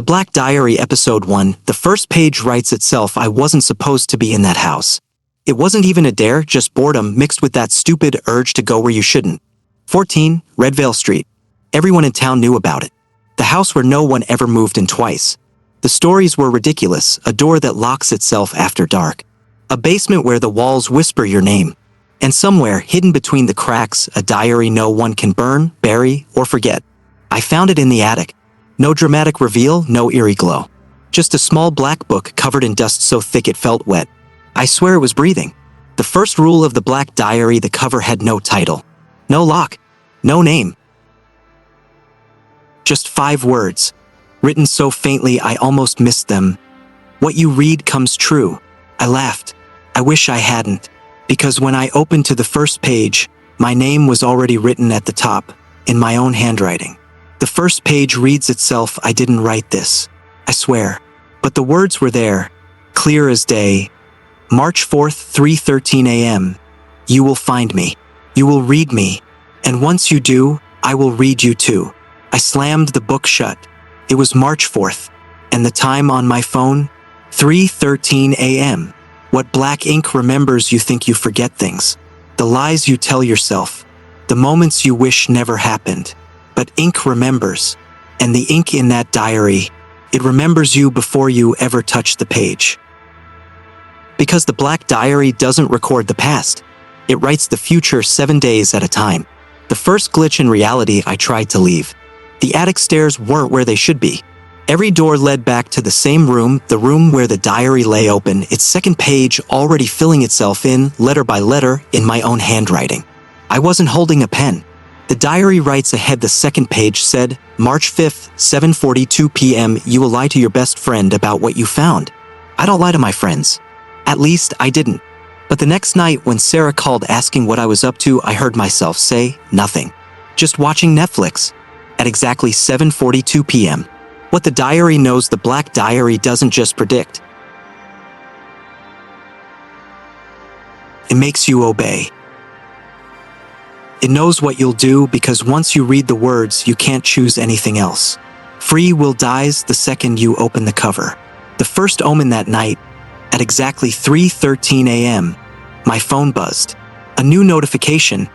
Black Diary Episode 1, the first page writes itself. I wasn't supposed to be in that house. It wasn't even a dare, just boredom mixed with that stupid urge to go where you shouldn't. 14, Redvale Street. Everyone in town knew about it. The house where no one ever moved in twice. The stories were ridiculous, a door that locks itself after dark. A basement where the walls whisper your name. And somewhere, hidden between the cracks, a diary no one can burn, bury, or forget. I found it in the attic. No dramatic reveal, no eerie glow. Just a small black book covered in dust so thick it felt wet. I swear it was breathing. The first rule of the Black Diary: the cover had no title. No lock. No name. Just 5 words. Written so faintly I almost missed them. What you read comes true. I laughed. I wish I hadn't. Because when I opened to the first page, my name was already written at the top, in my own handwriting. The first page reads itself. I didn't write this, I swear. But the words were there, clear as day. March 4th, 3:13 a.m. You will find me. You will read me. And once you do, I will read you too. I slammed the book shut. It was March 4th. And the time on my phone? 3:13 a.m. What black ink remembers? You think you forget things. The lies you tell yourself. The moments you wish never happened. But ink remembers. And the ink in that diary, it remembers you before you ever touch the page. Because the Black Diary doesn't record the past. It writes the future 7 days at a time. The first glitch in reality, I tried to leave. The attic stairs weren't where they should be. Every door led back to the same room, the room where the diary lay open, its second page already filling itself in, letter by letter, in my own handwriting. I wasn't holding a pen. The diary writes ahead. The second page said, March 5th, 7:42 p.m. You will lie to your best friend about what you found. I don't lie to my friends. At least, I didn't. But the next night, when Sarah called asking what I was up to, I heard myself say, nothing. Just watching Netflix. At exactly 7:42 p.m. What the diary knows, the Black Diary doesn't just predict. It makes you obey. It knows what you'll do, because once you read the words, you can't choose anything else. Free will dies the second you open the cover. The first omen that night, at exactly 3:13 a.m., my phone buzzed. A new notification,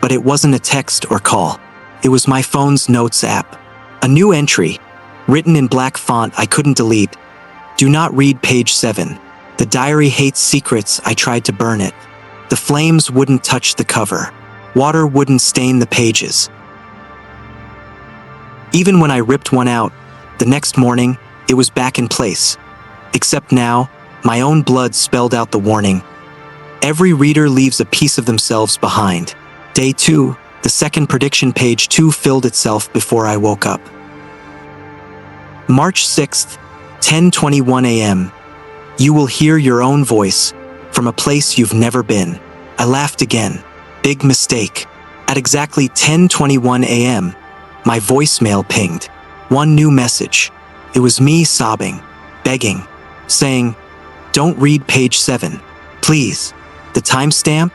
but it wasn't a text or call. It was my phone's notes app. A new entry, written in black font I couldn't delete. Do not read page 7. The diary hates secrets. I tried to burn it. The flames wouldn't touch the cover. Water wouldn't stain the pages. Even when I ripped one out, the next morning, it was back in place. Except now, my own blood spelled out the warning. Every reader leaves a piece of themselves behind. Day 2, the second prediction, page 2 filled itself before I woke up. March 6th, 10:21 a.m. You will hear your own voice from a place you've never been. I laughed again. Big mistake. At exactly 10:21 a.m., my voicemail pinged. One new message. It was me sobbing, begging, saying, don't read page 7, please. The timestamp?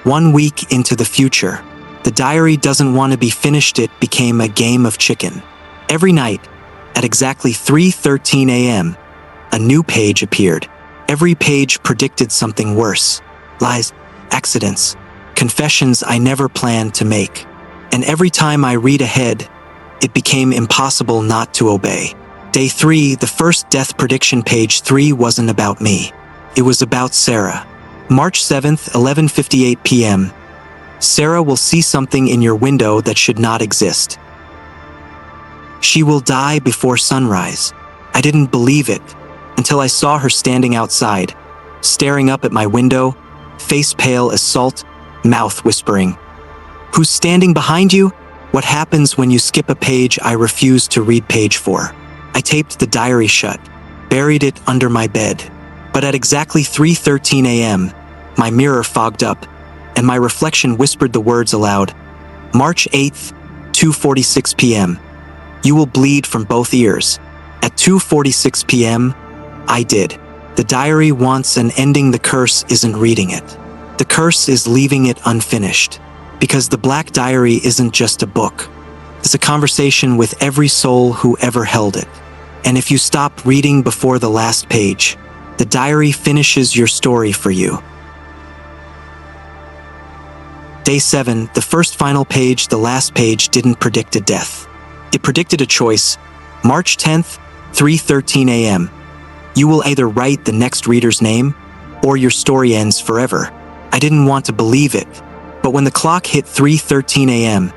1 week into the future. The diary doesn't want to be finished. It became a game of chicken. Every night, at exactly 3:13 a.m., a new page appeared. Every page predicted something worse. Lies, accidents, confessions I never planned to make. And every time I read ahead, it became impossible not to obey. Day 3, the first death prediction, page 3 wasn't about me. It was about Sarah. March 7th, 11:58 p.m. Sarah will see something in your window that should not exist. She will die before sunrise. I didn't believe it until I saw her standing outside, staring up at my window, face pale as salt, mouth whispering. Who's standing behind you? What happens when you skip a page? I refused to read page 4. I taped the diary shut, buried it under my bed. But at exactly 3:13 a.m., my mirror fogged up, and my reflection whispered the words aloud. March 8th, 2:46 p.m. You will bleed from both ears. At 2:46 p.m., I did. The diary wants an ending. The curse isn't reading it. The curse is leaving it unfinished. Because the Black Diary isn't just a book. It's a conversation with every soul who ever held it. And if you stop reading before the last page, the diary finishes your story for you. Day 7, the first final page, the last page didn't predict a death. It predicted a choice. March 10th, 3:13 a.m. You will either write the next reader's name, or your story ends forever. I didn't want to believe it, but when the clock hit 3:13 a.m.,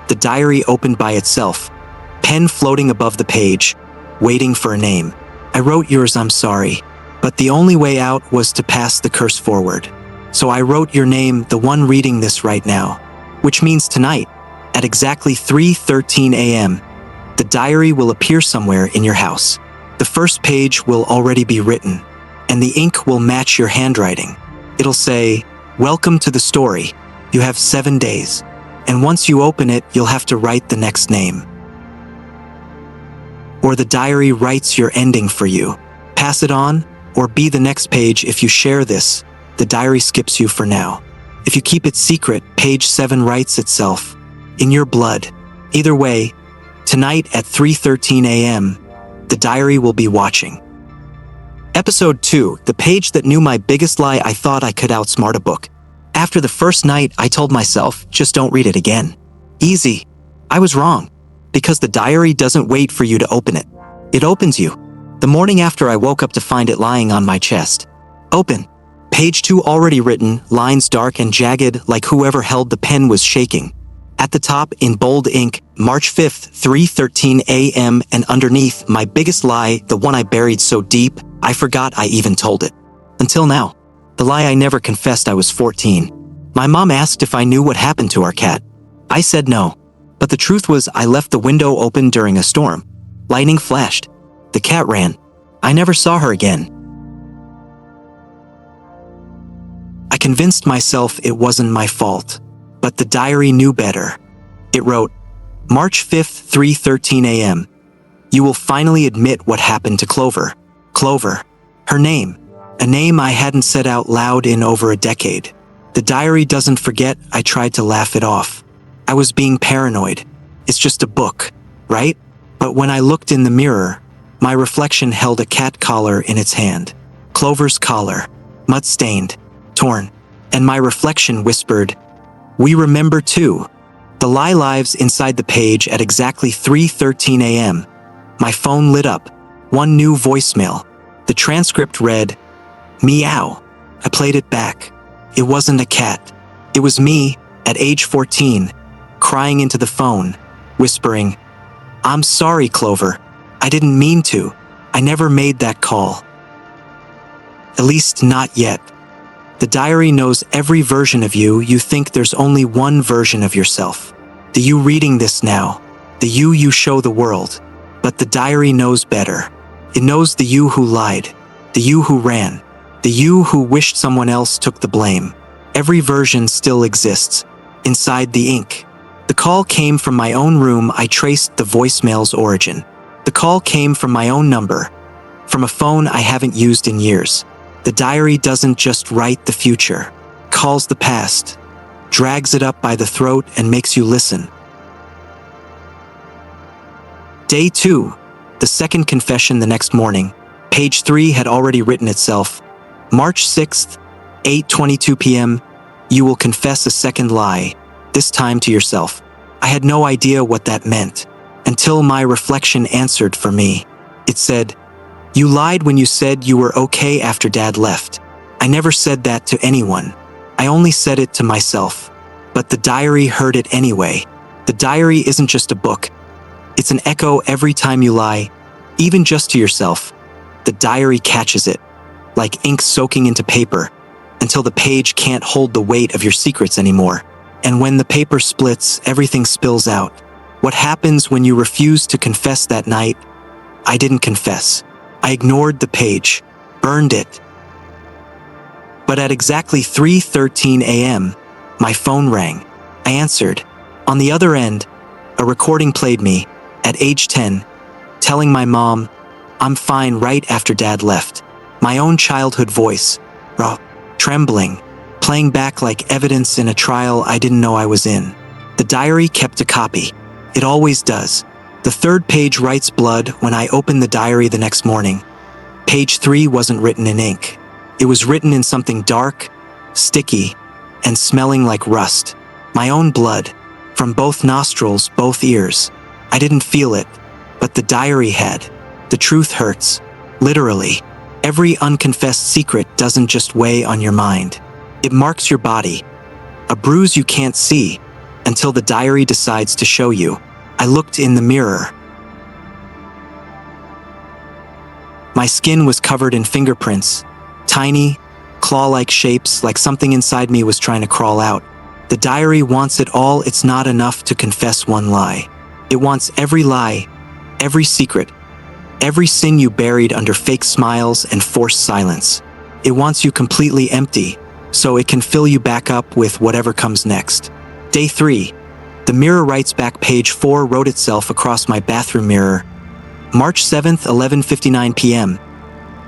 the diary opened by itself, pen floating above the page, waiting for a name. I wrote yours, I'm sorry, but the only way out was to pass the curse forward. So I wrote your name, the one reading this right now, which means tonight, at exactly 3:13 a.m., the diary will appear somewhere in your house. The first page will already be written, and the ink will match your handwriting. It'll say, "Welcome to the story. You have 7 days." And once you open it, you'll have to write the next name. Or the diary writes your ending for you. Pass it on, or be the next page. If you share this, the diary skips you for now. If you keep it secret, page 7 writes itself, in your blood. Either way, tonight at 3:13 a.m., the diary will be watching. Episode 2, the page that knew my biggest lie. I thought I could outsmart a book. After the first night, I told myself, just don't read it again. Easy. I was wrong. Because the diary doesn't wait for you to open it. It opens you. The morning after, I woke up to find it lying on my chest. Open. Page 2 already written, lines dark and jagged like whoever held the pen was shaking. At the top, in bold ink, March 5th, 3:13 a.m., and underneath, my biggest lie, the one I buried so deep, I forgot I even told it. Until now. The lie I never confessed. I was 14. My mom asked if I knew what happened to our cat. I said no. But the truth was, I left the window open during a storm. Lightning flashed. The cat ran. I never saw her again. I convinced myself it wasn't my fault. But the diary knew better. It wrote, March 5th, 3:13 a.m. You will finally admit what happened to Clover. Clover. Her name. A name I hadn't said out loud in over a decade. The diary doesn't forget. I tried to laugh it off. I was being paranoid. It's just a book, right? But when I looked in the mirror, my reflection held a cat collar in its hand. Clover's collar. Mud-stained. Torn. And my reflection whispered, we remember too. The lie lives inside the page at exactly 3:13 a.m. My phone lit up. One new voicemail. The transcript read, meow. I played it back. It wasn't a cat. It was me, at age 14, crying into the phone, whispering, I'm sorry, Clover. I didn't mean to. I never made that call. At least not yet. The diary knows every version of you. You think there's only one version of yourself. The you reading this now. The you show the world. But the diary knows better. It knows the you who lied. The you who ran. The you who wished someone else took the blame. Every version still exists. Inside the ink. The call came from my own room. I traced the voicemail's origin. The call came from my own number. From a phone I haven't used in years. The diary doesn't just write the future. Calls the past. Drags it up by the throat and makes you listen. Day 2. The second confession the next morning. Page 3 had already written itself. March 6th, 8:22 p.m. You will confess a second lie. This time to yourself. I had no idea what that meant. Until my reflection answered for me. It said, you lied when you said you were okay after Dad left. I never said that to anyone. I only said it to myself. But the diary heard it anyway. The diary isn't just a book. It's an echo every time you lie, even just to yourself. The diary catches it, like ink soaking into paper, until the page can't hold the weight of your secrets anymore. And when the paper splits, everything spills out. What happens when you refuse to confess that night? I didn't confess. I ignored the page, burned it. But at exactly 3:13 a.m., my phone rang. I answered. On the other end, a recording played me, at age 10, telling my mom, I'm fine right after Dad left. My own childhood voice, raw, trembling, playing back like evidence in a trial I didn't know I was in. The diary kept a copy. It always does. The third page writes blood when I opened the diary the next morning. Page 3 wasn't written in ink. It was written in something dark, sticky, and smelling like rust. My own blood, from both nostrils, both ears. I didn't feel it, but the diary had. The truth hurts. Literally. Every unconfessed secret doesn't just weigh on your mind. It marks your body. A bruise you can't see until the diary decides to show you. I looked in the mirror. My skin was covered in fingerprints, tiny, claw-like shapes, like something inside me was trying to crawl out. The diary wants it all. It's not enough to confess one lie. It wants every lie, every secret, every sin you buried under fake smiles and forced silence. It wants you completely empty, so it can fill you back up with whatever comes next. Day 3. The mirror writes back. Page 4 wrote itself across my bathroom mirror. March 7th, 11:59 p.m.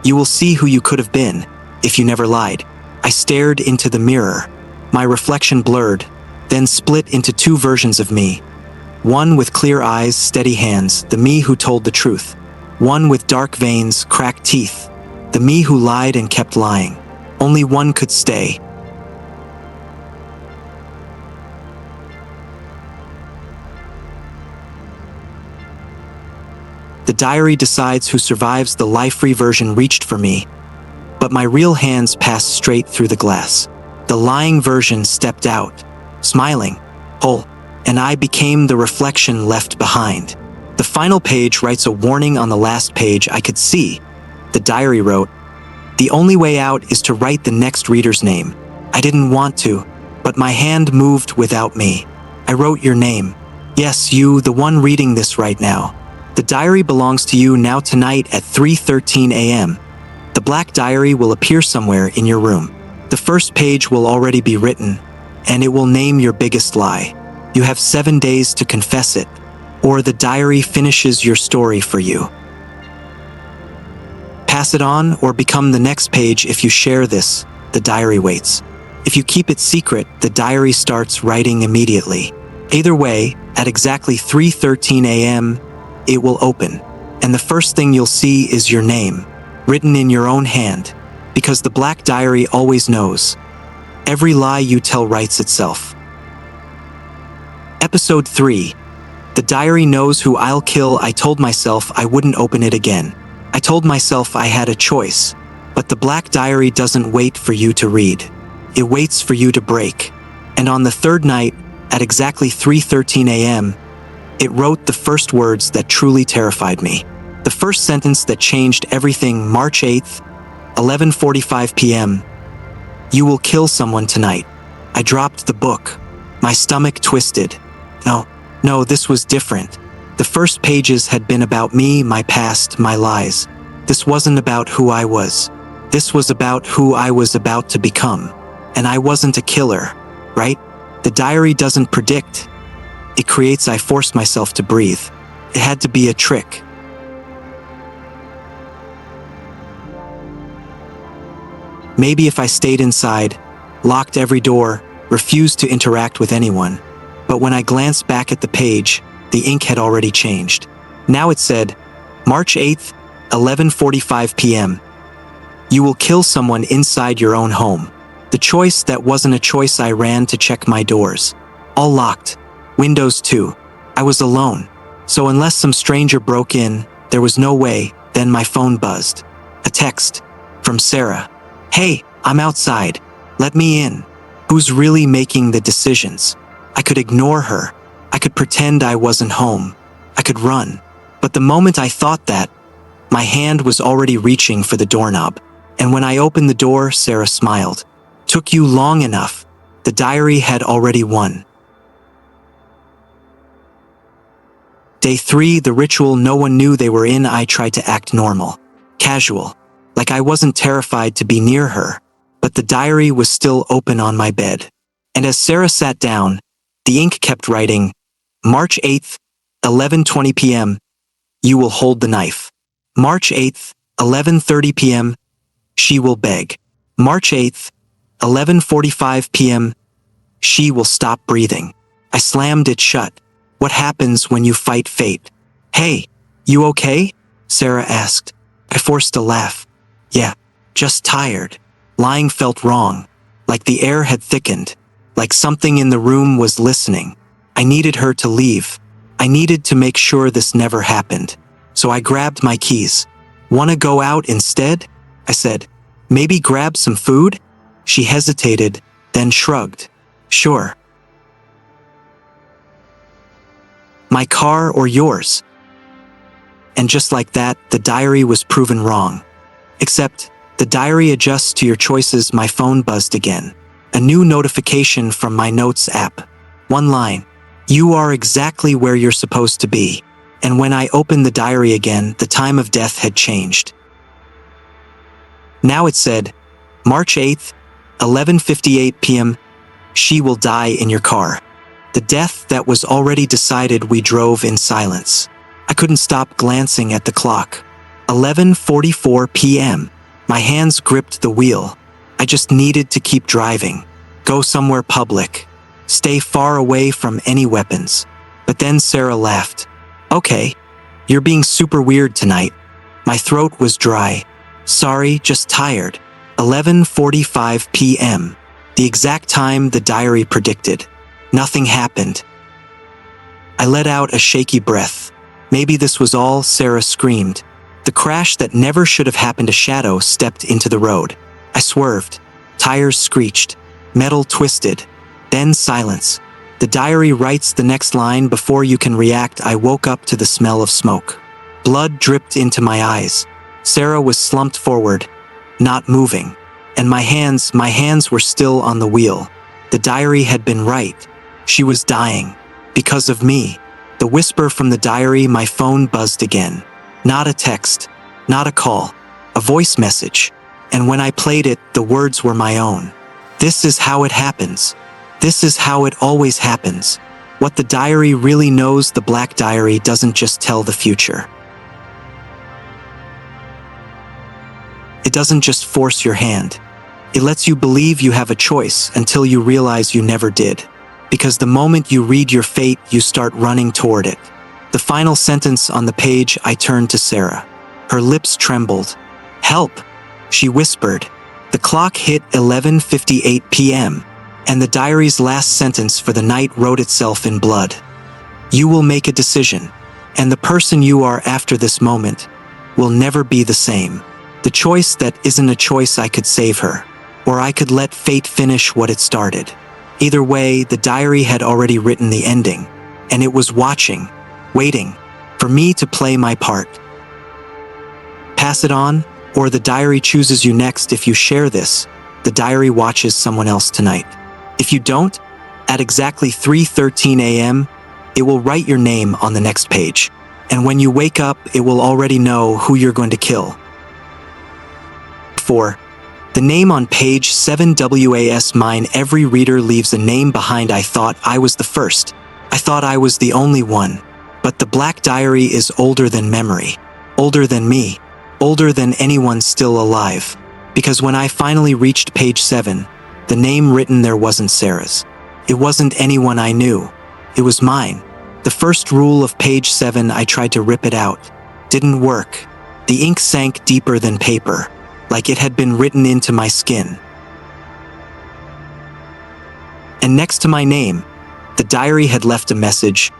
You will see who you could have been if you never lied. I stared into the mirror. My reflection blurred, then split into two versions of me. One with clear eyes, steady hands, the me who told the truth. One with dark veins, cracked teeth, the me who lied and kept lying. Only one could stay. The diary decides who survives. The life-free version reached for me, but my real hands passed straight through the glass. The lying version stepped out, smiling, whole, and I became the reflection left behind. The final page writes a warning on the last page. I could see. The diary wrote, "The only way out is to write the next reader's name." I didn't want to, but my hand moved without me. I wrote your name. Yes, you, the one reading this right now. The diary belongs to you now, tonight at 3:13 a.m. The black diary will appear somewhere in your room. The first page will already be written, and it will name your biggest lie. You have 7 days to confess it, or the diary finishes your story for you. Pass it on or become the next page. If you share this, the diary waits. If you keep it secret, the diary starts writing immediately. Either way, at exactly 3:13 a.m., it will open, and the first thing you'll see is your name, written in your own hand, because the black diary always knows. Every lie you tell writes itself. Episode 3. The diary knows who I'll kill. I told myself I wouldn't open it again. I told myself I had a choice, but the black diary doesn't wait for you to read. It waits for you to break. And on the third night, at exactly 3:13 a.m., it wrote the first words that truly terrified me. The first sentence that changed everything. March 8th, 11:45 p.m. You will kill someone tonight. I dropped the book. My stomach twisted. No, this was different. The first pages had been about me, my past, my lies. This wasn't about who I was. This was about who I was about to become. And I wasn't a killer, right? The diary doesn't predict. It creates. I forced myself to breathe. It had to be a trick. Maybe if I stayed inside, locked every door, refused to interact with anyone. But when I glanced back at the page, the ink had already changed. Now it said, March 8th, 11:45 p.m. You will kill someone inside your own home. The choice that wasn't a choice. I ran to check my doors. All locked. Windows too. I was alone. So unless some stranger broke in, there was no way. Then my phone buzzed. A text from Sarah. Hey, I'm outside. Let me in. Who's really making the decisions? I could ignore her. I could pretend I wasn't home. I could run. But the moment I thought that, my hand was already reaching for the doorknob. And when I opened the door, Sarah smiled. Took you long enough. The diary had already won. Day 3, the ritual. No one knew they were in. I tried to act normal, casual, like I wasn't terrified to be near her. But the diary was still open on my bed. And as Sarah sat down, the ink kept writing, March 8th, 11:20 p.m. You will hold the knife. March 8th, 11:30 p.m. She will beg. March 8th, 11:45 p.m. She will stop breathing. I slammed it shut. What happens when you fight fate? Hey, you okay? Sarah asked. I forced a laugh. Yeah, just tired. Lying felt wrong, like the air had thickened, like something in the room was listening. I needed her to leave. I needed to make sure this never happened. So I grabbed my keys. "Wanna go out instead?" I said. "Maybe grab some food?" She hesitated, then shrugged. "Sure." "My car or yours?" And just like that, the diary was proven wrong. Except, the diary adjusts to your choices. My phone buzzed again. A new notification from my notes app. One line. "You are exactly where you're supposed to be." And when I opened the diary again, the time of death had changed. Now it said, March 8th, 11:58 p.m. She will die in your car. The death that was already decided. We drove in silence. I couldn't stop glancing at the clock. 11:44 p.m. My hands gripped the wheel. I just needed to keep driving. Go somewhere public. Stay far away from any weapons. But then Sarah laughed. "Okay, you're being super weird tonight." My throat was dry. "Sorry, just tired." 11:45 p.m. The exact time the diary predicted. Nothing happened. I let out a shaky breath. Maybe this was all. Sarah screamed. The crash that never should have happened. A shadow stepped into the road. I swerved. Tires screeched. Metal twisted. Then silence. The diary writes the next line. Before you can react, I woke up to the smell of smoke. Blood dripped into my eyes. Sarah was slumped forward, not moving. And my hands were still on the wheel. The diary had been right. She was dying. Because of me. The whisper from the diary. My phone buzzed again. Not a text. Not a call. A voice message. And when I played it, the words were my own. "This is how it happens. This is how it always happens." What the diary really knows. The black diary doesn't just tell the future. It doesn't just force your hand. It lets you believe you have a choice until you realize you never did. Because the moment you read your fate, you start running toward it. The final sentence on the page. I turned to Sarah. Her lips trembled. "Help," she whispered. The clock hit 11:58 p.m. and the diary's last sentence for the night wrote itself in blood. "You will make a decision, and the person you are after this moment will never be the same. The choice that isn't a choice. I could save her, or I could let fate finish what it started." Either way, the diary had already written the ending, and it was watching, waiting, for me to play my part. Pass it on, or the diary chooses you next. If you share this, the diary watches someone else tonight. If you don't, at exactly 3:13 a.m., it will write your name on the next page. And when you wake up, it will already know who you're going to kill. 4. The name on page 7 was mine. Every reader leaves a name behind. I thought I was the first. I thought I was the only one. But the black diary is older than memory. Older than me. Older than anyone still alive. Because when I finally reached page 7, the name written there wasn't Sarah's. It wasn't anyone I knew. It was mine. The first rule of page 7. I tried to rip it out. Didn't work. The ink sank deeper than paper, like it had been written into my skin. And next to my name, the diary had left a message.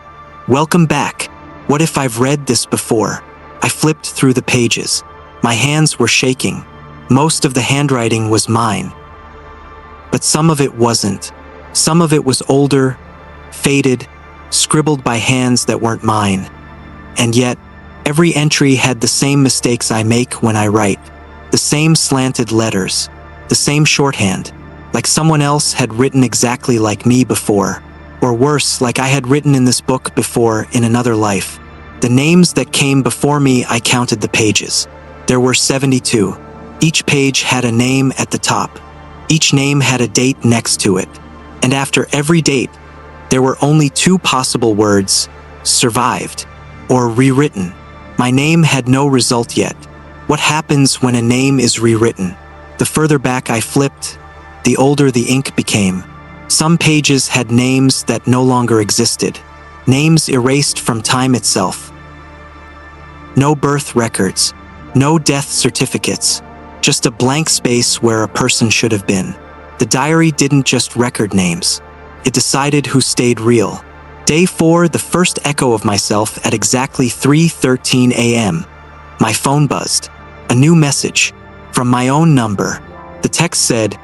"Welcome back. What if I've read this before?" I flipped through the pages. My hands were shaking. Most of the handwriting was mine. But some of it wasn't. Some of it was older, faded, scribbled by hands that weren't mine. And yet, every entry had the same mistakes I make when I write. The same slanted letters. The same shorthand. Like someone else had written exactly like me before. Or worse, like I had written in this book before in another life. The names that came before me, I counted the pages. There were 72. Each page had a name at the top. Each name had a date next to it. And after every date, there were only two possible words: survived or rewritten. My name had no result yet. What happens when a name is rewritten? The further back I flipped, the older the ink became. Some pages had names that no longer existed. Names erased from time itself. No birth records, no death certificates, just a blank space where a person should have been. The diary didn't just record names. It decided who stayed real. Day 4, the first echo of myself at exactly 3:13 a.m. My phone buzzed. A new message. From my own number. The text said,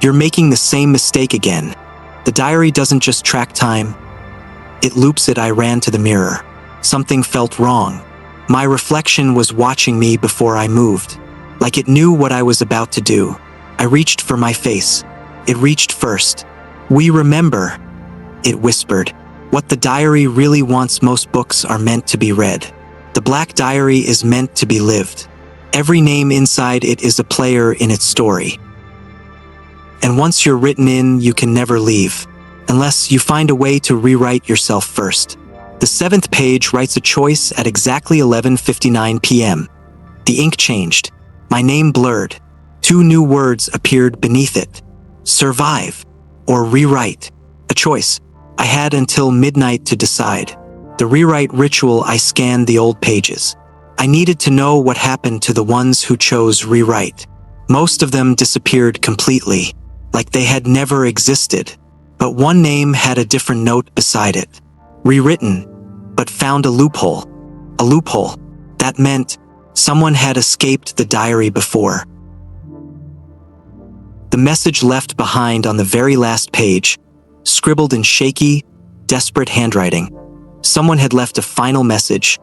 "You're making the same mistake again. The diary doesn't just track time. It loops it." I ran to the mirror. Something felt wrong. My reflection was watching me before I moved. Like it knew what I was about to do. I reached for my face. It reached first. "We remember," it whispered. "What the diary really wants. Most books are meant to be read. The black diary is meant to be lived. Every name inside it is a player in its story. And once you're written in, you can never leave, unless you find a way to rewrite yourself first." The 7th page writes a choice at exactly 11:59 p.m. The ink changed. My name blurred. 2 new words appeared beneath it. Survive or rewrite. A choice. I had until midnight to decide. The rewrite ritual. I scanned the old pages. I needed to know what happened to the ones who chose rewrite. Most of them disappeared completely, like they had never existed. But one name had a different note beside it. Rewritten, but found a loophole. A loophole. That meant someone had escaped the diary before. The message left behind on the very last page, scribbled in shaky, desperate handwriting. Someone had left a final message.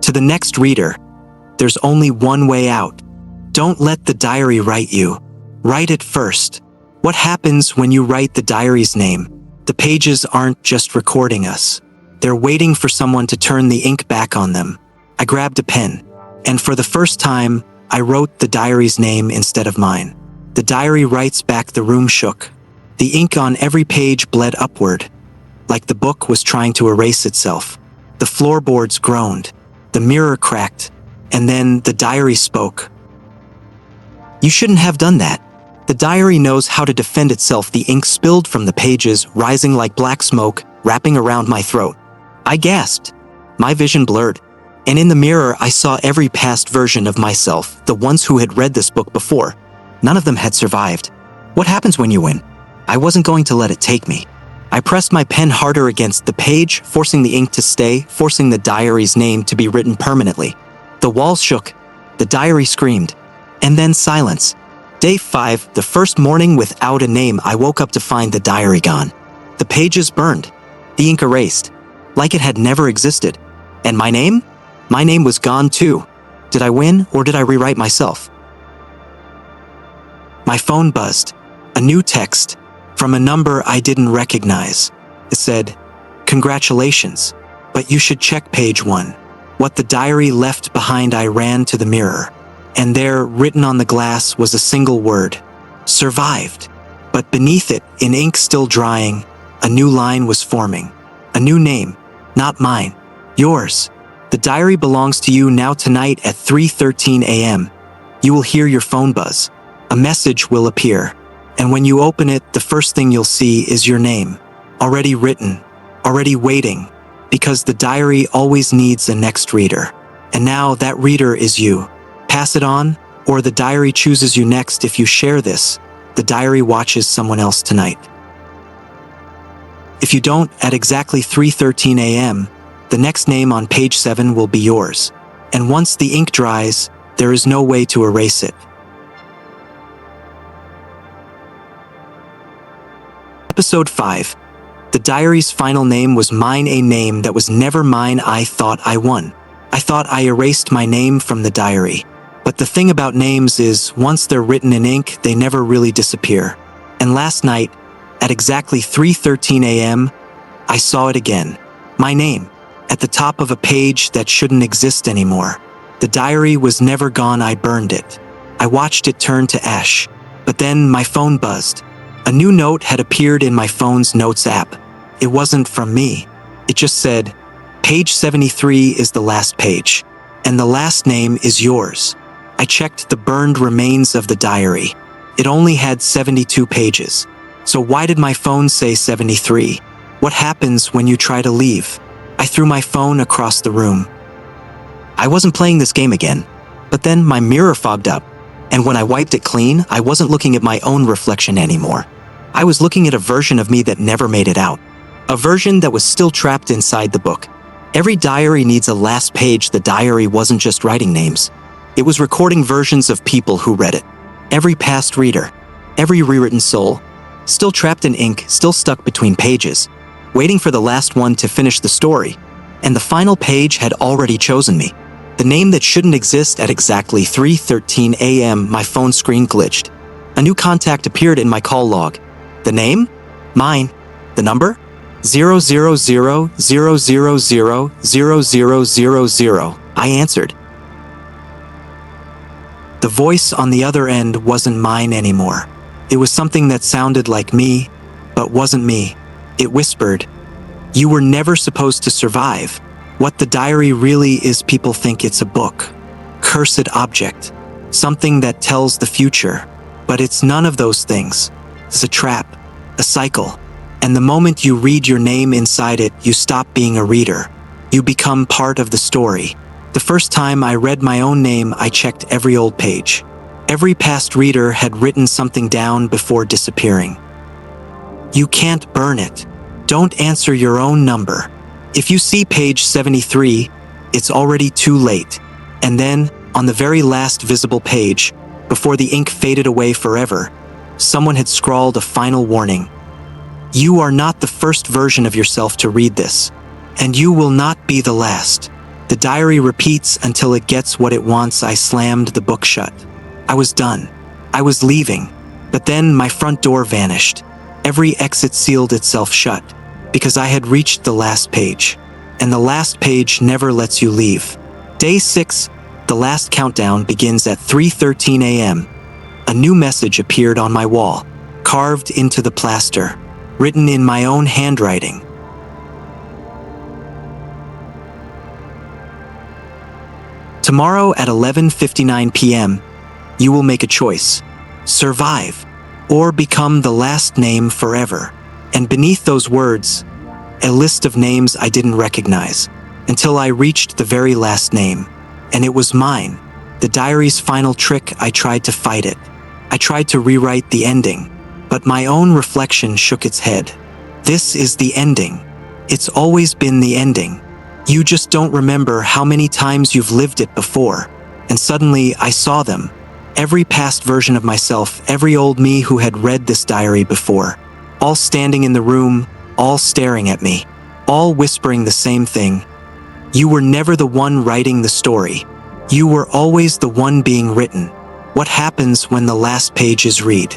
To the next reader, there's only one way out. Don't let the diary write you. Write it first. What happens when you write the diary's name? The pages aren't just recording us. They're waiting for someone to turn the ink back on them. I grabbed a pen, and for the first time, I wrote the diary's name instead of mine. The diary writes back. The room shook. The ink on every page bled upward, like the book was trying to erase itself. The floorboards groaned. The mirror cracked, and then the diary spoke. "You shouldn't have done that." The diary knows how to defend itself. The ink spilled from the pages, rising like black smoke, wrapping around my throat. I gasped. My vision blurred, and in the mirror I saw every past version of myself, the ones who had read this book before. None of them had survived. What happens when you win? I wasn't going to let it take me. I pressed my pen harder against the page, forcing the ink to stay, forcing the diary's name to be written permanently. The walls shook. The diary screamed. And then silence. Day 5, the first morning without a name. I woke up to find the diary gone. The pages burned. The ink erased, like it had never existed. And my name? My name was gone too. Did I win, or did I rewrite myself? My phone buzzed. A new text. From a number I didn't recognize. It said, "Congratulations, but you should check page 1. What the diary left behind. I ran to the mirror, and there, written on the glass, was a single word. Survived. But beneath it, in ink still drying, a new line was forming. A new name. Not mine. Yours. The diary belongs to you now. Tonight at 3:13 a.m. You will hear your phone buzz. A message will appear. And when you open it, the first thing you'll see is your name. Already written. Already waiting. Because the diary always needs a next reader. And now that reader is you. Pass it on, or the diary chooses you next. If you share this, the diary watches someone else tonight. If you don't, at exactly 3:13 a.m., the next name on page 7 will be yours. And once the ink dries, there is no way to erase it. Episode 5. The diary's final name was mine, a name that was never mine. I thought I won. I thought I erased my name from the diary. But the thing about names is, once they're written in ink, they never really disappear. And last night, at exactly 3:13 a.m., I saw it again. My name, at the top of a page that shouldn't exist anymore. The diary was never gone. I burned it. I watched it turn to ash. But then my phone buzzed. A new note had appeared in my phone's notes app. It wasn't from me. It just said, "Page 73 is the last page, and the last name is yours." I checked the burned remains of the diary. It only had 72 pages. So why did my phone say 73? What happens when you try to leave? I threw my phone across the room. I wasn't playing this game again. But then my mirror fogged up, and when I wiped it clean, I wasn't looking at my own reflection anymore. I was looking at a version of me that never made it out. A version that was still trapped inside the book. Every diary needs a last page. The diary wasn't just writing names. It was recording versions of people who read it. Every past reader, every rewritten soul, still trapped in ink, still stuck between pages, waiting for the last one to finish the story. And the final page had already chosen me. The name that shouldn't exist. At exactly 3:13 a.m., my phone screen glitched. A new contact appeared in my call log. The name? Mine. The number? 000000000. I answered. The voice on the other end wasn't mine anymore. It was something that sounded like me, but wasn't me. It whispered, "You were never supposed to survive." What the diary really is, people think it's a book, cursed object, something that tells the future. But it's none of those things. It's a trap, a cycle. And the moment you read your name inside it, you stop being a reader. You become part of the story. The first time I read my own name, I checked every old page. Every past reader had written something down before disappearing. You can't burn it. Don't answer your own number. If you see page 73, it's already too late. And then, on the very last visible page, before the ink faded away forever, someone had scrawled a final warning. You are not the first version of yourself to read this, and you will not be the last. The diary repeats until it gets what it wants. I slammed the book shut. I was done. I was leaving. But then my front door vanished. Every exit sealed itself shut, because I had reached the last page. And the last page never lets you leave. Day 6, the last countdown, begins at 3:13 a.m. A new message appeared on my wall, carved into the plaster, written in my own handwriting. Tomorrow at 11:59 p.m., you will make a choice. Survive, or become the last name forever. And beneath those words, a list of names I didn't recognize, until I reached the very last name. And it was mine. The diary's final trick. I tried to fight it. I tried to rewrite the ending, but my own reflection shook its head. This is the ending. It's always been the ending. You just don't remember how many times you've lived it before. And suddenly I saw them. Every past version of myself, every old me who had read this diary before, all standing in the room, all staring at me, all whispering the same thing. You were never the one writing the story. You were always the one being written. What happens when the last page is read?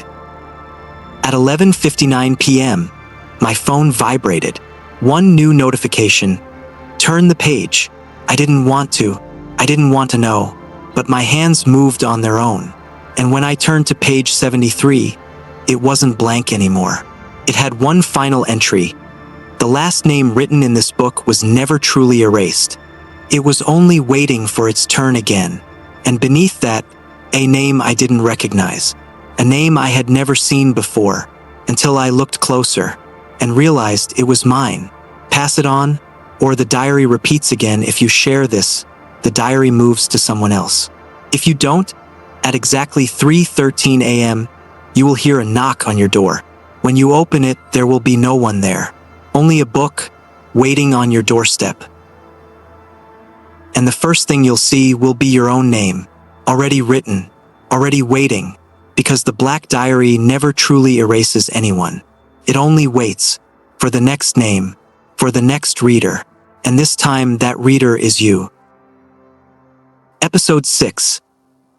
At 11:59 p.m., my phone vibrated. One new notification. Turn the page. I didn't want to. I didn't want to know. But my hands moved on their own. And when I turned to page 73, it wasn't blank anymore. It had one final entry. The last name written in this book was never truly erased. It was only waiting for its turn again. And beneath that, a name I didn't recognize. A name I had never seen before, until I looked closer and realized it was mine. Pass it on, or the diary repeats again. If you share this, the diary moves to someone else. If you don't, at exactly 3:13 a.m., you will hear a knock on your door. When you open it, there will be no one there. Only a book waiting on your doorstep. And the first thing you'll see will be your own name, already written, already waiting, because the black diary never truly erases anyone. It only waits for the next name, for the next reader, and this time that reader is you. Episode 6.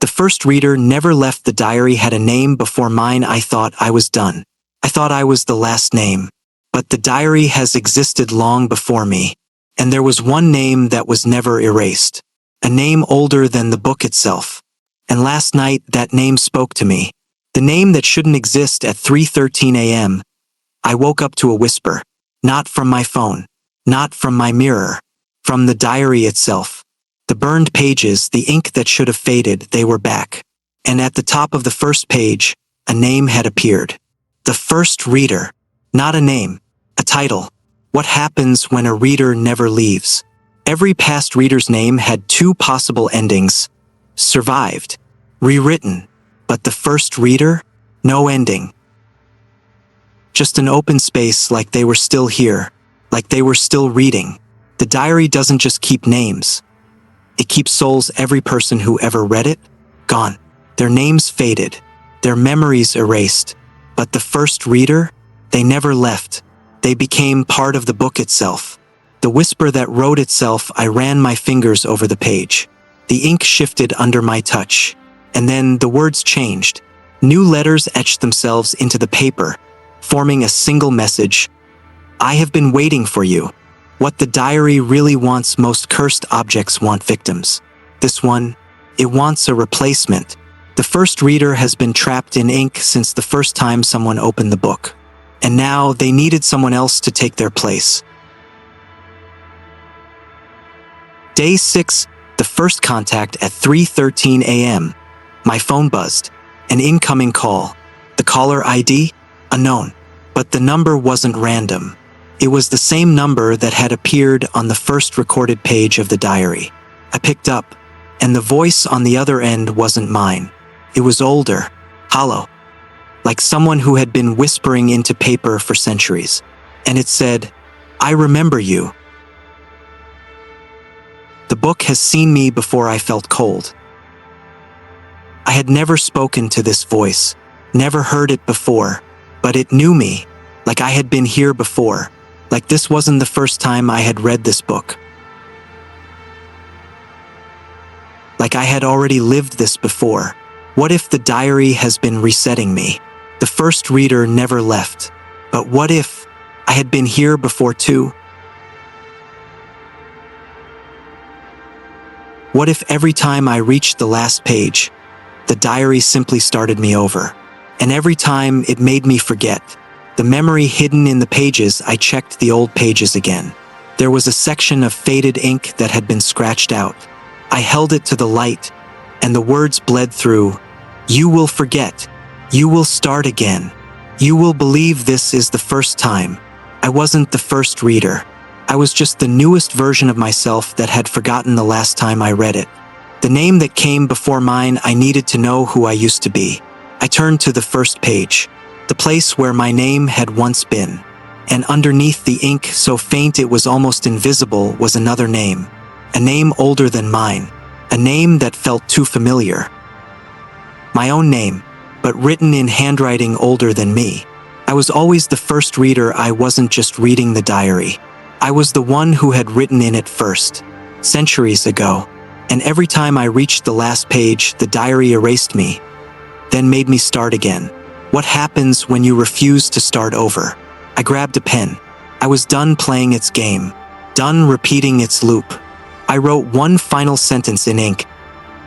The first reader never left. The diary had a name before mine. I thought I was done. I thought I was the last name. But the diary has existed long before me. And there was one name that was never erased. A name older than the book itself. And last night, that name spoke to me. The name that shouldn't exist. At 3:13 a.m., I woke up to a whisper. Not from my phone. Not from my mirror. From the diary itself. The burned pages, the ink that should have faded, they were back. And at the top of the first page, a name had appeared. The first reader. Not a name, a title. What happens when a reader never leaves? Every past reader's name had two possible endings: survived, rewritten, but the first reader? No ending. Just an open space, like they were still here, like they were still reading. The diary doesn't just keep names. It keeps souls. Every person who ever read it, gone. Their names faded, their memories erased. But the first reader? They never left. They became part of the book itself. The whisper that wrote itself. I ran my fingers over the page. The ink shifted under my touch. And then the words changed. New letters etched themselves into the paper, forming a single message. I have been waiting for you. What the diary really wants. Most cursed objects want victims. This one, it wants a replacement. The first reader has been trapped in ink since the first time someone opened the book. And now they needed someone else to take their place. Day 6, the first contact at 3:13 a.m. My phone buzzed. An incoming call. The caller ID? Unknown. But the number wasn't random. It was the same number that had appeared on the first recorded page of the diary. I picked up, and the voice on the other end wasn't mine. It was older, hollow, like someone who had been whispering into paper for centuries. And it said, I remember you. The book has seen me before I felt cold. I had never spoken to this voice, never heard it before, but it knew me, like I had been here before, like this wasn't the first time I had read this book. Like I had already lived this before. What if the diary has been resetting me? The first reader never left. But what if I had been here before too? What if every time I reached the last page, the diary simply started me over? And every time it made me forget. The memory hidden in the pages. I checked the old pages again. There was a section of faded ink that had been scratched out. I held it to the light, and the words bled through. You will forget. You will start again. You will believe this is the first time. I wasn't the first reader. I was just the newest version of myself that had forgotten the last time I read it. The name that came before mine. I needed to know who I used to be. I turned to the first page, the place where my name had once been. And underneath the ink, so faint it was almost invisible, was another name. A name older than mine. A name that felt too familiar. My own name, but written in handwriting older than me. I was always the first reader. I wasn't just reading the diary. I was the one who had written in it first, centuries ago. And every time I reached the last page, the diary erased me, then made me start again. What happens when you refuse to start over? I grabbed a pen. I was done playing its game, done repeating its loop. I wrote one final sentence in ink.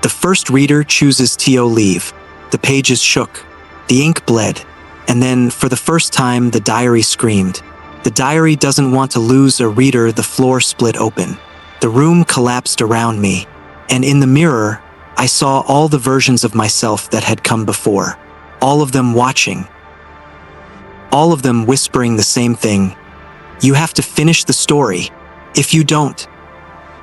The first reader chooses to leave. The pages shook. The ink bled. And then, for the first time, the diary screamed. The diary doesn't want to lose a reader. The floor split open. The room collapsed around me. And in the mirror, I saw all the versions of myself that had come before. All of them watching. All of them whispering the same thing. You have to finish the story. If you don't,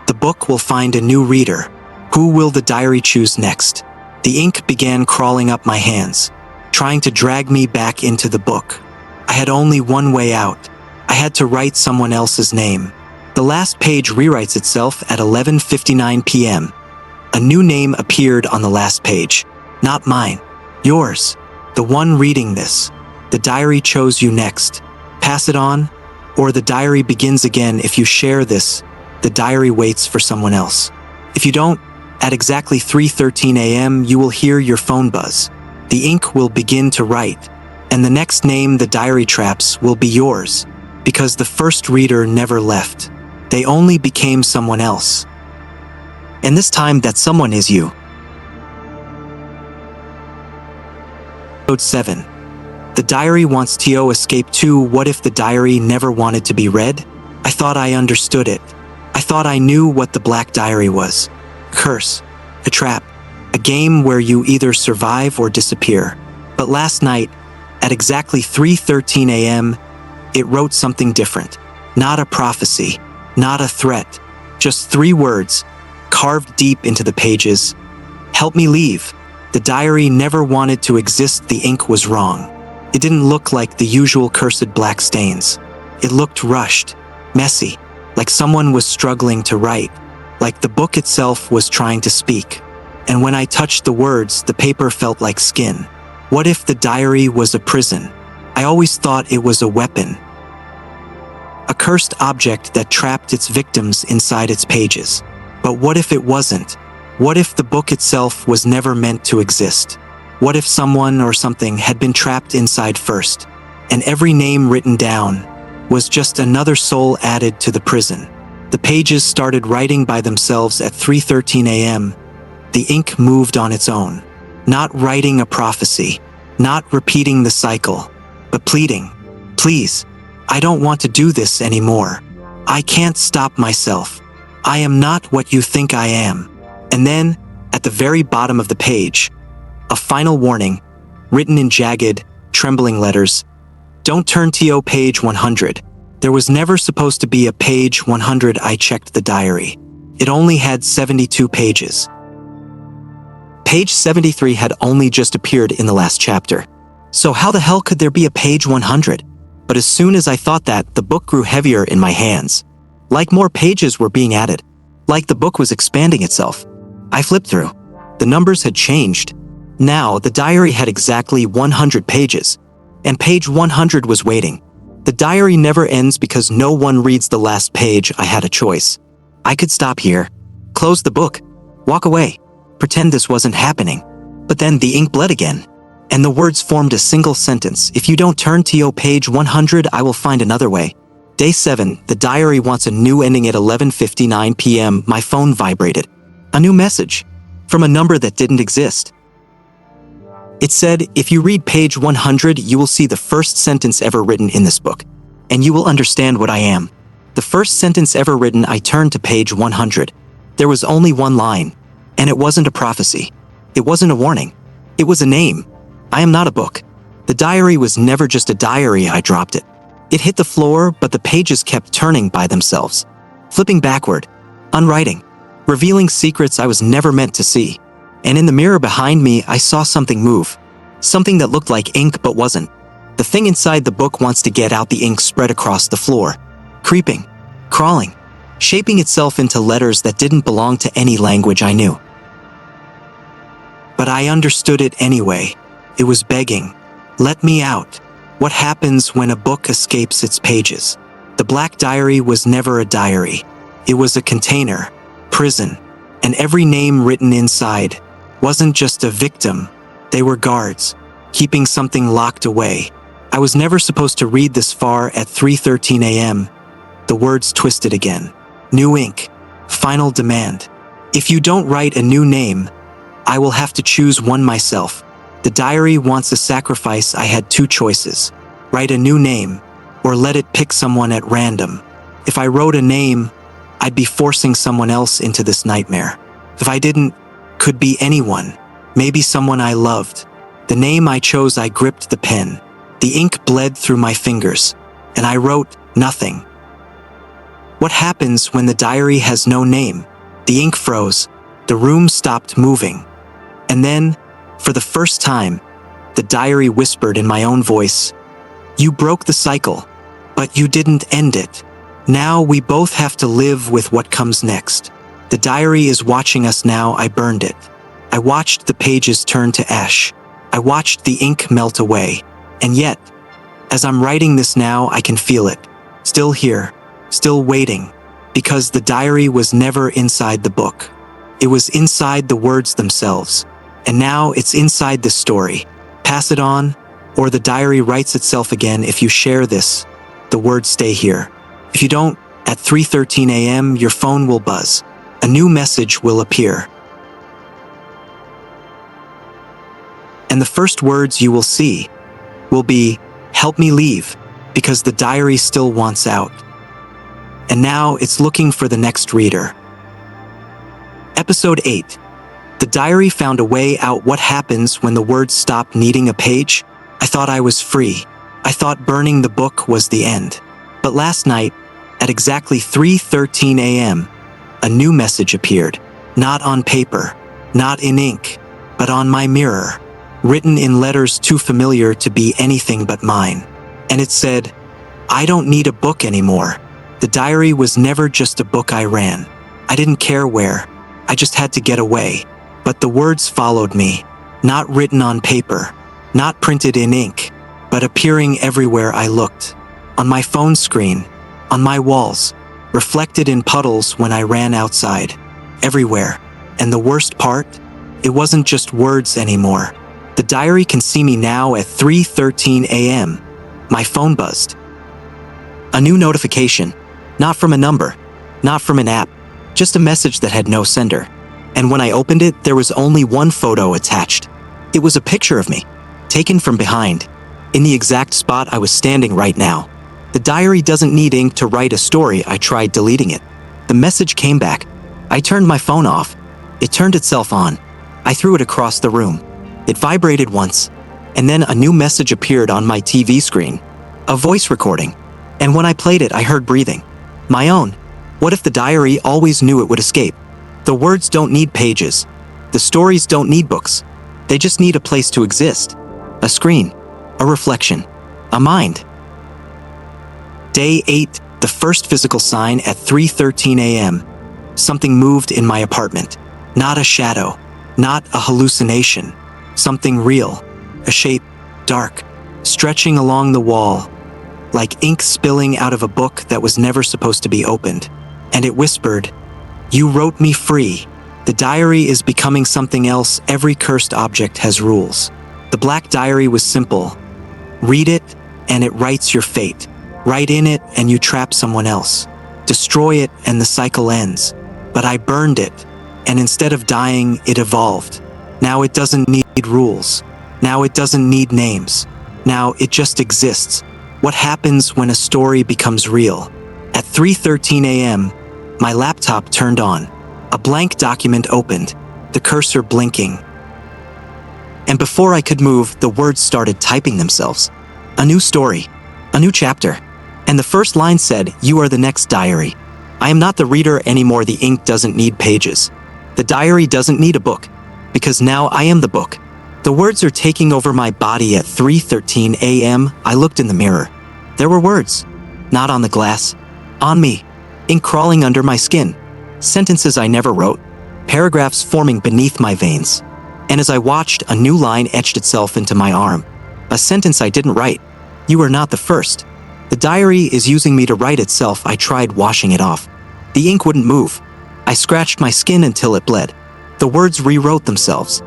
the book will find a new reader. Who will the diary choose next? The ink began crawling up my hands, trying to drag me back into the book. I had only one way out. I had to write someone else's name. The last page rewrites itself at 11:59 p.m. A new name appeared on the last page. Not mine. Yours. The one reading this. The diary chose you next. Pass it on, or the diary begins again. If you share this, the diary waits for someone else. If you don't, at exactly 3:13 a.m., you will hear your phone buzz. The ink will begin to write, and the next name the diary traps will be yours, because the first reader never left. They only became someone else. And this time, that someone is you. Episode 7. The diary wants to escape too. What if the diary never wanted to be read? I thought I understood it. I thought I knew what the black diary was. A curse. A trap. A game where you either survive or disappear. But last night, at exactly 3:13 a.m., it wrote something different. Not a prophecy. Not a threat. Just 3 words, carved deep into the pages. Help me leave. The diary never wanted to exist. The ink was wrong. It didn't look like the usual cursed black stains. It looked rushed, messy, like someone was struggling to write, like the book itself was trying to speak. And when I touched the words, the paper felt like skin. What if the diary was a prison? I always thought it was a weapon. A cursed object that trapped its victims inside its pages. But what if it wasn't? What if the book itself was never meant to exist? What if someone or something had been trapped inside first, and every name written down was just another soul added to the prison? The pages started writing by themselves at 3:13 a.m. The ink moved on its own, not writing a prophecy, not repeating the cycle, but pleading, please, I don't want to do this anymore. I can't stop myself. I am not what you think I am. And then, at the very bottom of the page, a final warning, written in jagged, trembling letters. Don't turn to page 100. There was never supposed to be a page 100. I checked the diary. It only had 72 pages. Page 73 had only just appeared in the last chapter. So how the hell could there be a page 100? But as soon as I thought that, the book grew heavier in my hands. Like more pages were being added. Like the book was expanding itself. I flipped through. The numbers had changed. Now, the diary had exactly 100 pages. And page 100 was waiting. The diary never ends because no one reads the last page. I had a choice. I could stop here, close the book, walk away, pretend this wasn't happening. But then the ink bled again. And the words formed a single sentence. If you don't turn to page 100, I will find another way. Day 7, the diary wants a new ending at 11:59 p.m. My phone vibrated. A new message. From a number that didn't exist. It said, if you read page 100, you will see the first sentence ever written in this book. And you will understand what I am. The first sentence ever written. I turned to page 100. There was only one line. And it wasn't a prophecy. It wasn't a warning. It was a name. I am not a book. The diary was never just a diary. I dropped it. It hit the floor, but the pages kept turning by themselves. Flipping backward. Unwriting. Revealing secrets I was never meant to see. And in the mirror behind me, I saw something move. Something that looked like ink but wasn't. The thing inside the book wants to get out. The ink spread across the floor. Creeping. Crawling. Shaping itself into letters that didn't belong to any language I knew. But I understood it anyway. It was begging. Let me out. What happens when a book escapes its pages? The black diary was never a diary. It was a container. Prison. And every name written inside wasn't just a victim. They were guards, keeping something locked away. I was never supposed to read this far at 3:13 a.m. The words twisted again. New ink. Final demand. If you don't write a new name, I will have to choose one myself. The diary wants a sacrifice. I had 2 choices. Write a new name, or let it pick someone at random. If I wrote a name, I'd be forcing someone else into this nightmare. If I didn't, could be anyone. Maybe someone I loved. The name I chose. I gripped the pen. The ink bled through my fingers, and I wrote nothing. What happens when the diary has no name? The ink froze. The room stopped moving. And then, for the first time, the diary whispered in my own voice, you broke the cycle, but you didn't end it. Now we both have to live with what comes next. The diary is watching us now. I burned it. I watched the pages turn to ash. I watched the ink melt away. And yet, as I'm writing this now, I can feel it. Still here, still waiting, because the diary was never inside the book. It was inside the words themselves. And now it's inside the story. Pass it on, or the diary writes itself again. If you share this, the words stay here. If you don't, at 3:13 a.m., your phone will buzz. A new message will appear. And the first words you will see will be, help me leave, because the diary still wants out. And now it's looking for the next reader. Episode 8. The diary found a way out. What happens when the words stop needing a page? I thought I was free. I thought burning the book was the end. But last night, at exactly 3:13 a.m., a new message appeared. Not on paper, not in ink, but on my mirror, written in letters too familiar to be anything but mine. And it said, "I don't need a book anymore." The diary was never just a book I ran. I didn't care where. I just had to get away. But the words followed me, not written on paper, not printed in ink, but appearing everywhere I looked. On my phone screen, on my walls, reflected in puddles when I ran outside. Everywhere. And the worst part? It wasn't just words anymore. The diary can see me now at 3:13 a.m. My phone buzzed. A new notification. Not from a number, not from an app, just a message that had no sender. And when I opened it, there was only one photo attached. It was a picture of me, taken from behind, in the exact spot I was standing right now. The diary doesn't need ink to write a story. I tried deleting it. The message came back. I turned my phone off. It turned itself on. I threw it across the room. It vibrated once, and then a new message appeared on my TV screen. A voice recording. And when I played it, I heard breathing. My own. What if the diary always knew it would escape? The words don't need pages. The stories don't need books. They just need a place to exist. A screen. A reflection. A mind. Day 8, the first physical sign at 3:13 a.m. Something moved in my apartment. Not a shadow. Not a hallucination. Something real. A shape, dark, stretching along the wall, like ink spilling out of a book that was never supposed to be opened. And it whispered, "You wrote me free." The diary is becoming something else. Every cursed object has rules. The black diary was simple. Read it, and it writes your fate. Write in it, and you trap someone else. Destroy it, and the cycle ends. But I burned it, and instead of dying, it evolved. Now it doesn't need rules. Now it doesn't need names. Now it just exists. What happens when a story becomes real? At 3:13 a.m., my laptop turned on. A blank document opened, the cursor blinking. And before I could move, the words started typing themselves. A new story, a new chapter. And the first line said, "You are the next diary." I am not the reader anymore. The ink doesn't need pages. The diary doesn't need a book, because now I am the book. The words are taking over my body at 3:13 a.m. I looked in the mirror. There were words, not on the glass, on me, ink crawling under my skin, sentences I never wrote, paragraphs forming beneath my veins. And as I watched, a new line etched itself into my arm, a sentence I didn't write. "You are not the first." The diary is using me to write itself. I tried washing it off. The ink wouldn't move. I scratched my skin until it bled. The words rewrote themselves.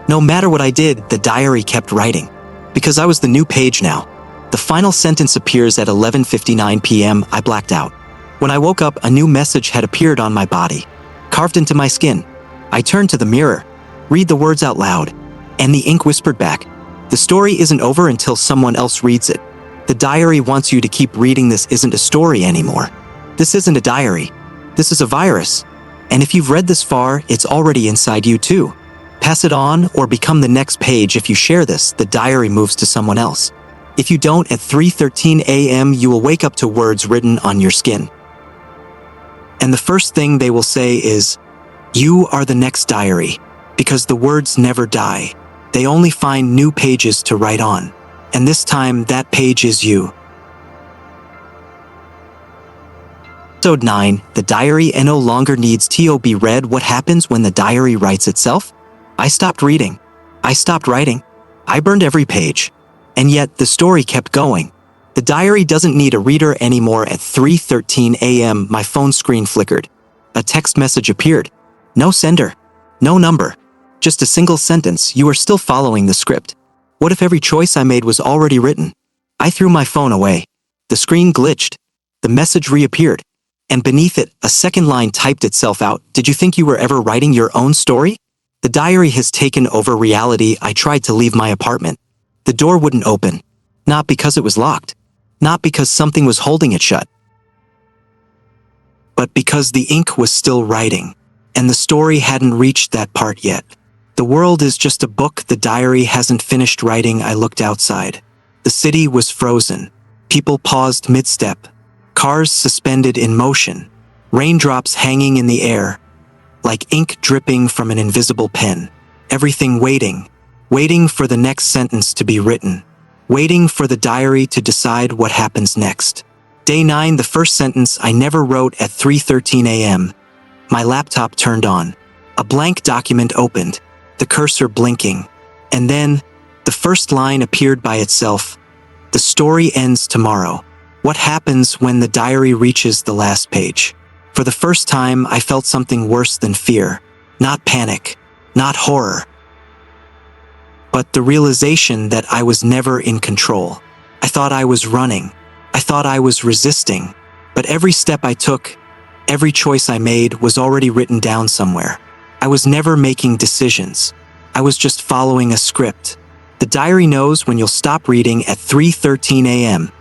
No matter what I did, the diary kept writing. Because I was the new page now. The final sentence appears at 11:59 p.m. I blacked out. When I woke up, a new message had appeared on my body, carved into my skin. I turned to the mirror, read the words out loud, and the ink whispered back, "The story isn't over until someone else reads it." The diary wants you to keep reading. This isn't a story anymore. This isn't a diary. This is a virus. And if you've read this far, it's already inside you too. Pass it on or become the next page. If you share this, the diary moves to someone else. If you don't, at 3:13 a.m., you will wake up to words written on your skin. And the first thing they will say is, "You are the next diary," because the words never die. They only find new pages to write on. And this time, that page is you. Episode 9, the diary no longer needs to be read. What happens when the diary writes itself? I stopped reading. I stopped writing. I burned every page. And yet, the story kept going. The diary doesn't need a reader anymore. At 3:13 a.m., my phone screen flickered. A text message appeared. No sender. No number. Just a single sentence. "You are still following the script." What if every choice I made was already written? I threw my phone away. The screen glitched. The message reappeared. And beneath it, a second line typed itself out. "Did you think you were ever writing your own story?" The diary has taken over reality. I tried to leave my apartment. The door wouldn't open. Not because it was locked. Not because something was holding it shut. But because the ink was still writing. And the story hadn't reached that part yet. The world is just a book. The diary hasn't finished writing. I looked outside. The city was frozen. People paused mid-step. Cars suspended in motion. raindrops hanging in the air, like ink dripping from an invisible pen. Everything waiting for the next sentence to be written, waiting for the diary to decide what happens next. Day 9, the first sentence I never wrote at 3:13 a.m. My laptop turned on. A blank document opened, the cursor blinking. And then, the first line appeared by itself. The story ends tomorrow. What happens when the diary reaches the last page? For the first time, I felt something worse than fear. Not panic, not horror, but the realization that I was never in control. I thought I was running. I thought I was resisting. But every step I took, every choice I made was already written down somewhere. I was never making decisions. I was just following a script. The diary knows when you'll stop reading at 3:13 a.m.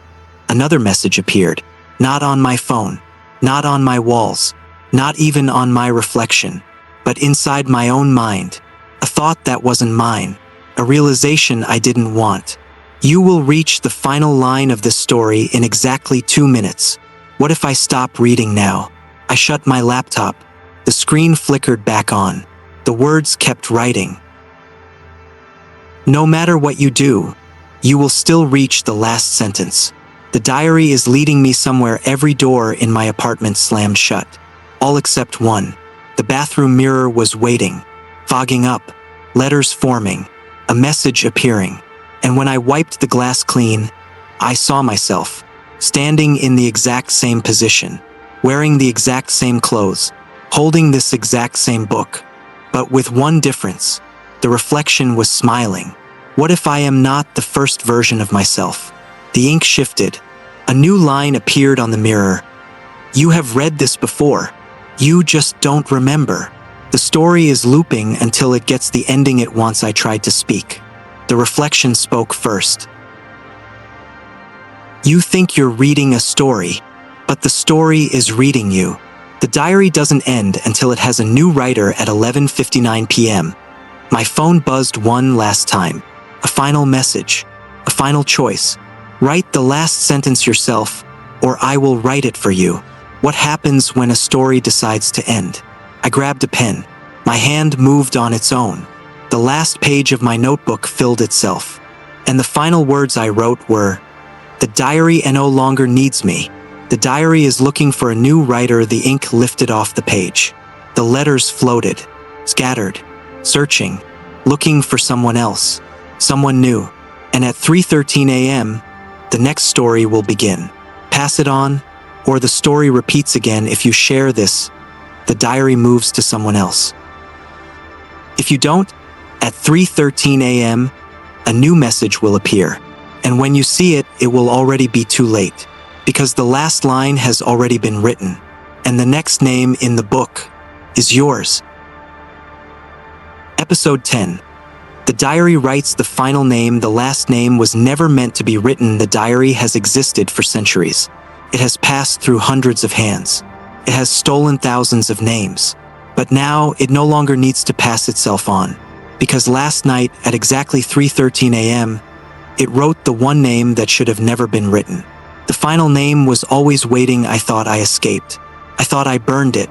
Another message appeared. Not on my phone, not on my walls, not even on my reflection, but inside my own mind. A thought that wasn't mine, a realization I didn't want. You will reach the final line of this story in exactly 2 minutes. What if I stop reading now? I shut my laptop. The screen flickered back on. The words kept writing. No matter what you do, you will still reach the last sentence. The diary is leading me somewhere. Every door in my apartment slammed shut. All except one. The bathroom mirror was waiting, fogging up, letters forming, a message appearing. And when I wiped the glass clean, I saw myself, standing in the exact same position, wearing the exact same clothes, holding this exact same book. But with one difference, the reflection was smiling. What if I am not the first version of myself? The ink shifted. A new line appeared on the mirror. You have read this before. You just don't remember. The story is looping until it gets the ending it wants. I tried to speak. The reflection spoke first. You think you're reading a story, but the story is reading you. The diary doesn't end until it has a new writer at 11:59 p.m. My phone buzzed one last time. A final message. A final choice. Write the last sentence yourself, or I will write it for you. What happens when a story decides to end? I grabbed a pen. My hand moved on its own. The last page of my notebook filled itself. And the final words I wrote were, "The diary no longer needs me. The diary is looking for a new writer." The ink lifted off the page. The letters floated, scattered, searching, looking for someone else, someone new. And at 3:13 a.m., the next story will begin. Pass it on, or the story repeats again. If you share this, the diary moves to someone else. If you don't, at 3:13 a.m., a new message will appear. And when you see it, it will already be too late, because the last line has already been written, and the next name in the book is yours. Episode 10. The diary writes the final name. The last name was never meant to be written. The diary has existed for centuries. It has passed through hundreds of hands. It has stolen thousands of names. But now it no longer needs to pass itself on, because last night at exactly 3:13 a.m., it wrote the one name that should have never been written. The final name was always waiting. I thought I escaped. I thought I burned it.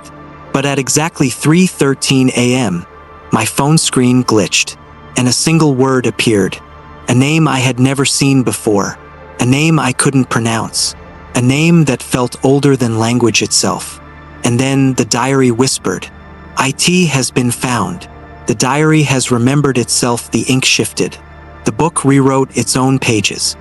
But at exactly 3:13 a.m., my phone screen glitched, and a single word appeared. A name I had never seen before. A name I couldn't pronounce. A name that felt older than language itself. And then the diary whispered, "IT has been found." The diary has remembered itself. The ink shifted. The book rewrote its own pages.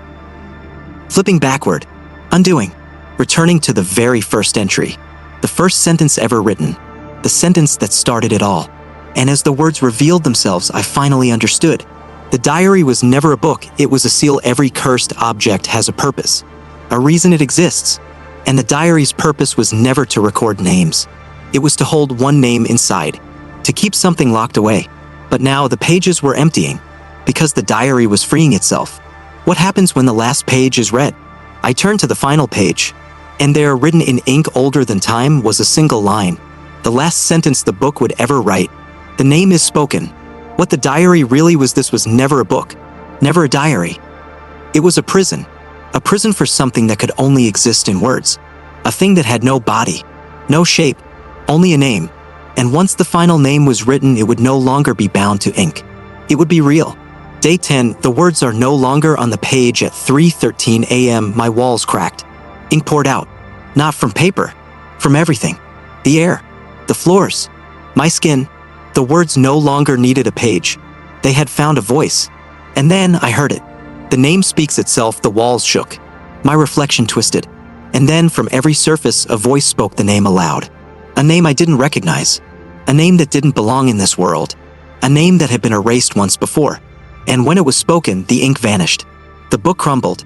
Flipping backward, undoing, returning to the very first entry. The first sentence ever written. The sentence that started it all. And as the words revealed themselves, I finally understood. The diary was never a book. It was a seal. Every cursed object has a purpose, a reason it exists. And the diary's purpose was never to record names. It was to hold one name inside, to keep something locked away. But now the pages were emptying, because the diary was freeing itself. What happens when the last page is read? I turned to the final page, and there, written in ink older than time, was a single line. The last sentence the book would ever write. The name is spoken. What the diary really was, this was never a book, never a diary. It was a prison for something that could only exist in words, a thing that had no body, No shape, only a name. And once the final name was written, it would no longer be bound to ink. It would be real. Day 10, the words are no longer on the page at 3:13 a.m. My walls cracked. Ink poured out. Not from paper, from everything. The air, the floors, my skin. The words no longer needed a page. They had found a voice. And then I heard it. The name speaks itself, the walls shook. My reflection twisted. And then from every surface, a voice spoke the name aloud. A name I didn't recognize. A name that didn't belong in this world. A name that had been erased once before. And when it was spoken, the ink vanished. The book crumbled.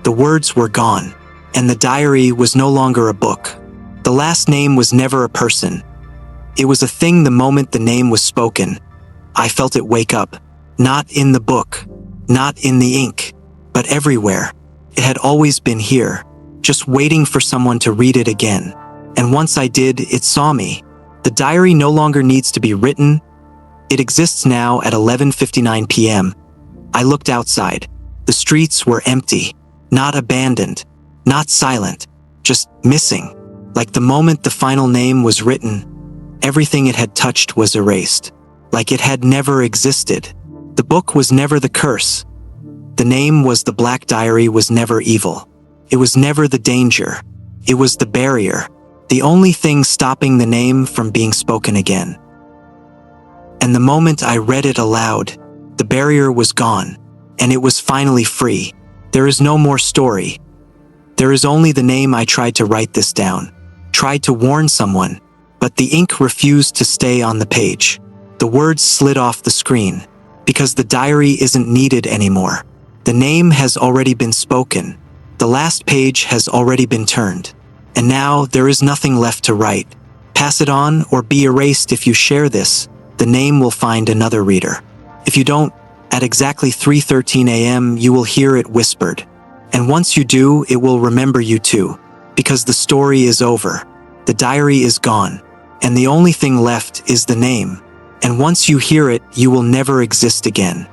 The words were gone. And the diary was no longer a book. The last name was never a person. It was a thing. The moment the name was spoken, I felt it wake up. Not in the book, not in the ink, but everywhere. It had always been here, just waiting for someone to read it again. And once I did, it saw me. The diary no longer needs to be written. It exists now at 11:59 p.m. I looked outside. The streets were empty, not abandoned, not silent, just missing. Like the moment the final name was written, everything it had touched was erased. Like it had never existed. The book was never the curse. The name was the black diary was never evil. It was never the danger. It was the barrier. The only thing stopping the name from being spoken again. And the moment I read it aloud, the barrier was gone, and it was finally free. There is no more story. There is only the name. I tried to write this down, tried to warn someone, but the ink refused to stay on the page. The words slid off the screen, because the diary isn't needed anymore. The name has already been spoken. The last page has already been turned. And now there is nothing left to write. Pass it on or be erased. If you share this, the name will find another reader. If you don't, at exactly 3:13 a.m. you will hear it whispered. And once you do, it will remember you too, because the story is over. The diary is gone, and the only thing left is the name. And once you hear it, you will never exist again.